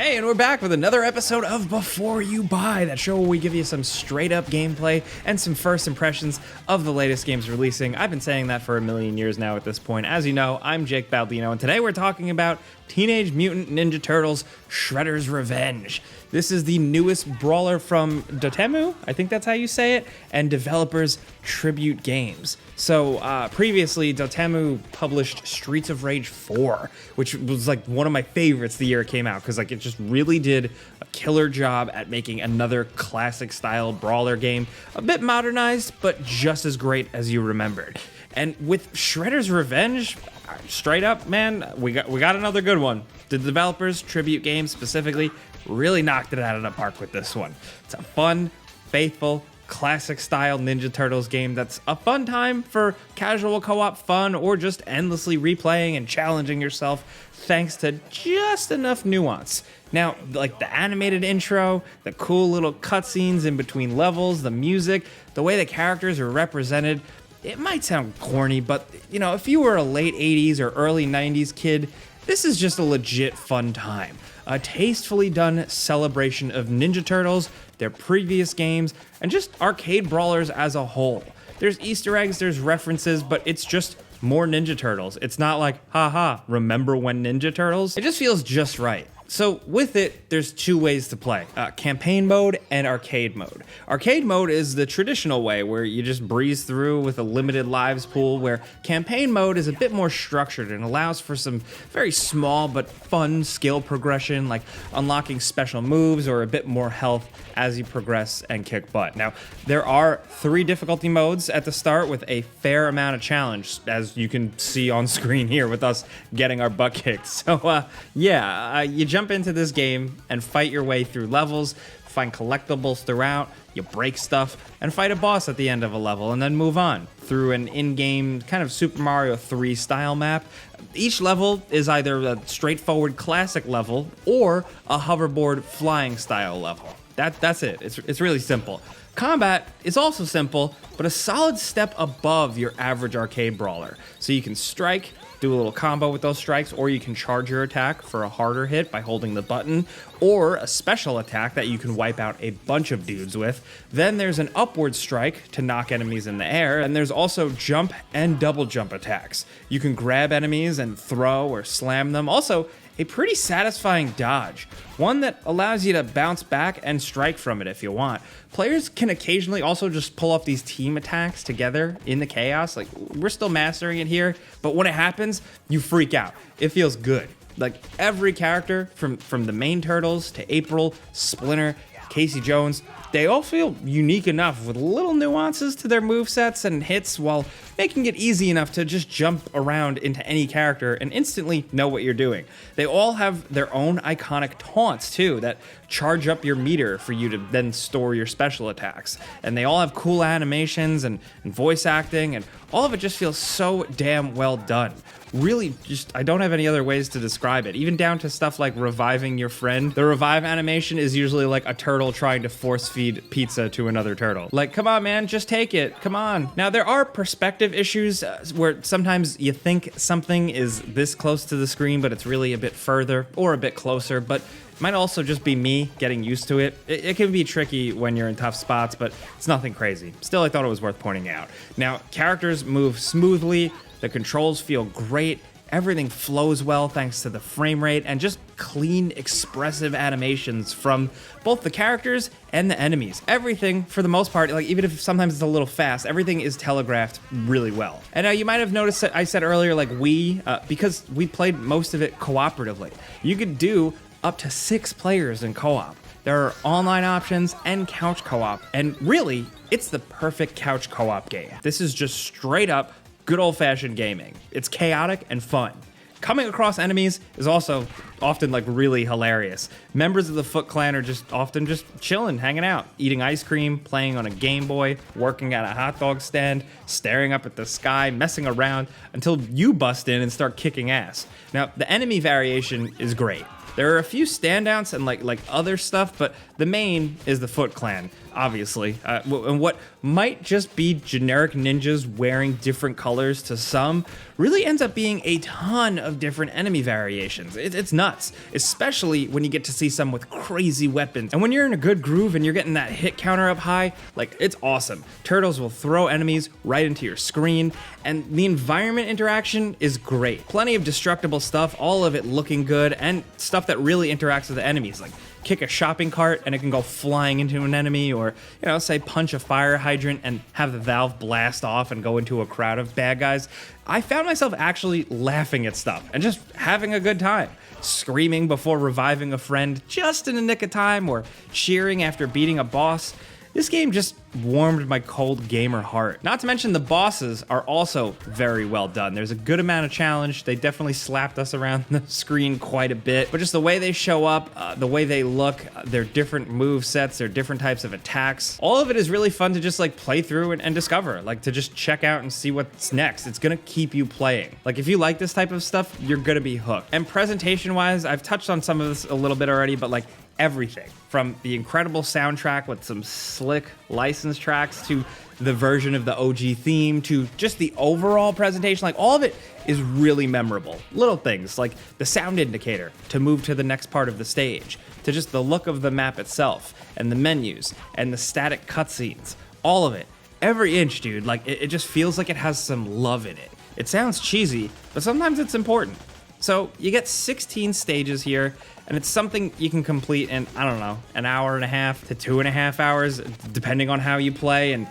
Hey, and we're back with another episode of Before You Buy, that show where we give you some straight up gameplay and some first impressions of the latest games releasing. I've been saying that for a million years now at this point. As you know, I'm Jake Baldino, and today we're talking about Teenage Mutant Ninja Turtles Shredder's Revenge. This is the newest brawler from Dotemu, I think that's how you say it, and developers Tribute Games. So previously, Dotemu published Streets of Rage 4, which was like one of my favorites the year it came out, because like it just really did a killer job at making another classic style brawler game, a bit modernized, but just as great as you remembered. And with Shredder's Revenge, straight up, man, we got another good one. The developers, Tribute Games specifically, really knocked it out of the park with this one. It's a fun, faithful, classic style Ninja Turtles game that's a fun time for casual co-op fun or just endlessly replaying and challenging yourself thanks to just enough nuance. Now, like the animated intro, the cool little cutscenes in between levels, the music, the way the characters are represented, it might sound corny, but you know, if you were a late 80s or early 90s kid, this is just a legit fun time. A tastefully done celebration of Ninja Turtles, their previous games, and just arcade brawlers as a whole. There's Easter eggs, there's references, but it's just more Ninja Turtles. It's not like, haha, remember when Ninja Turtles? It just feels just right. So with it, there's two ways to play, campaign mode and arcade mode. Arcade mode is the traditional way where you just breeze through with a limited lives pool, where campaign mode is a bit more structured and allows for some very small but fun skill progression, like unlocking special moves or a bit more health as you progress and kick butt. Now, there are 3 difficulty modes at the start with a fair amount of challenge, as you can see on screen here with us getting our butt kicked. So you jump into this game and fight your way through levels, find collectibles throughout, you break stuff, and fight a boss at the end of a level, and then move on through an in-game kind of Super Mario 3 style map. Each level is either a straightforward classic level or a hoverboard flying style level. That's it. It's really simple. Combat is also simple, but a solid step above your average arcade brawler. So you can strike, do a little combo with those strikes, or you can charge your attack for a harder hit by holding the button, or a special attack that you can wipe out a bunch of dudes with. Then there's an upward strike to knock enemies in the air, and there's also jump and double jump attacks. You can grab enemies and throw or slam them. Also, a pretty satisfying dodge, one that allows you to bounce back and strike from it if you want. Players can occasionally also just pull off these team attacks together in the chaos. Like, we're still mastering it here, but when it happens, you freak out. It feels good. Like, every character from the main Turtles to April, Splinter, Casey Jones, they all feel unique enough with little nuances to their movesets and hits, while making it easy enough to just jump around into any character and instantly know what you're doing. They all have their own iconic taunts too that charge up your meter for you to then store your special attacks. And they all have cool animations and voice acting, and all of it just feels so damn well done. Really, just, I don't have any other ways to describe it. Even down to stuff like reviving your friend. The revive animation is usually like a turtle trying to force feed pizza to another turtle. Like, come on, man, just take it. Come on. Now, there are perspective issues where sometimes you think something is this close to the screen, but it's really a bit further or a bit closer. But it might also just be me getting used to it. It can be tricky when you're in tough spots, but it's nothing crazy. Still, I thought it was worth pointing out. Now, characters move smoothly. The controls feel great, everything flows well thanks to the frame rate, and just clean, expressive animations from both the characters and the enemies. Everything, for the most part, like even if sometimes it's a little fast, everything is telegraphed really well. And you might have noticed that I said earlier, like because we played most of it cooperatively. You could do up to 6 players in co-op. There are online options and couch co-op, and really, it's the perfect couch co-op game. This is just straight up good old-fashioned gaming. It's chaotic and fun. Coming across enemies is also often like really hilarious. Members of the Foot Clan are often just chilling, hanging out, eating ice cream, playing on a Game Boy, working at a hot dog stand, staring up at the sky, messing around until you bust in and start kicking ass. Now, the enemy variation is great. There are a few standouts and like other stuff, but the main is the Foot Clan. obviously. And what might just be generic ninjas wearing different colors to some really ends up being a ton of different enemy variations. It's nuts, especially when you get to see some with crazy weapons. And when you're in a good groove and you're getting that hit counter up high, like, it's awesome. Turtles will throw enemies right into your screen, and the environment interaction is great. Plenty of destructible stuff, all of it looking good, and stuff that really interacts with the enemies, like kick a shopping cart and it can go flying into an enemy, or, you know, say punch a fire hydrant and have the valve blast off and go into a crowd of bad guys. I found myself actually laughing at stuff and just having a good time. Screaming before reviving a friend just in the nick of time, or cheering after beating a boss. This game just warmed my cold gamer heart. Not to mention the bosses are also very well done. There's a good amount of challenge. They definitely slapped us around the screen quite a bit, but just the way they show up, the way they look, their different move sets, their different types of attacks, all of it is really fun to just like play through and discover, like to just check out and see what's next. It's gonna keep you playing. Like, if you like this type of stuff, you're gonna be hooked. And presentation wise, I've touched on some of this a little bit already, but like, everything from the incredible soundtrack with some slick licensed tracks to the version of the OG theme to just the overall presentation, like, all of it is really memorable. Little things like the sound indicator to move to the next part of the stage, to just the look of the map itself and the menus and the static cutscenes, all of it. Every inch, dude, like, it just feels like it has some love in it. It sounds cheesy, but sometimes it's important. So you get 16 stages here, and it's something you can complete in, I don't know, an hour and a half to 2.5 hours, depending on how you play and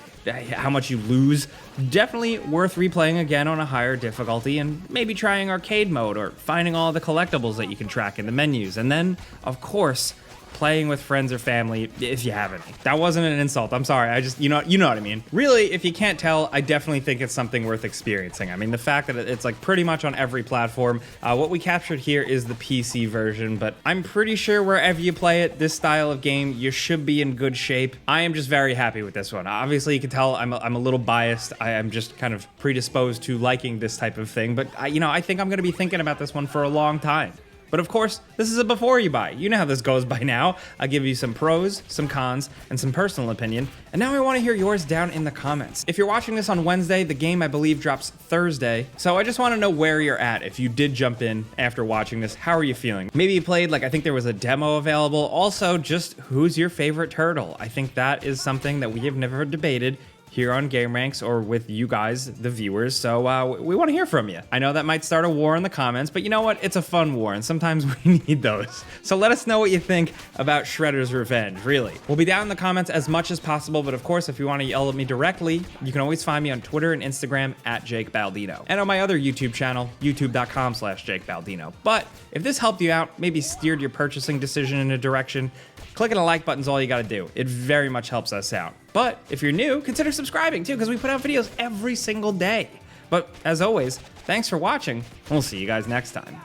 how much you lose. Definitely worth replaying again on a higher difficulty, and maybe trying arcade mode or finding all the collectibles that you can track in the menus. And then, of course, playing with friends or family if you haven't. That wasn't an insult. I'm sorry. I just, you know what I mean. Really, if you can't tell, I definitely think it's something worth experiencing. I mean, the fact that it's like pretty much on every platform. What we captured here is the PC version, but I'm pretty sure wherever you play it, this style of game, you should be in good shape. I am just very happy with this one. Obviously, you can tell I'm a little biased. I am just kind of predisposed to liking this type of thing, but I think I'm going to be thinking about this one for a long time. But of course, this is a before you buy. You know how this goes by now. I'll give you some pros, some cons, and some personal opinion. And now I want to hear yours down in the comments. If you're watching this on Wednesday, the game I believe drops Thursday. So I just want to know where you're at. If you did jump in after watching this, how are you feeling? Maybe you played, like, I think there was a demo available. Also, just who's your favorite turtle? I think that is something that we have never debated here on gameranx or with you guys, the viewers, so we want to hear from you. I know that might start a war in the comments, but you know what? It's a fun war, and sometimes we need those. So let us know what you think about Shredder's Revenge, really. We'll be down in the comments as much as possible, but of course, if you want to yell at me directly, you can always find me on Twitter and Instagram at Jake Baldino, and on my other YouTube channel, youtube.com/Jake Baldino. But if this helped you out, maybe steered your purchasing decision in a direction, clicking a like button's all you gotta do. It very much helps us out. But if you're new, consider subscribing too, because we put out videos every single day. But as always, thanks for watching, and we'll see you guys next time.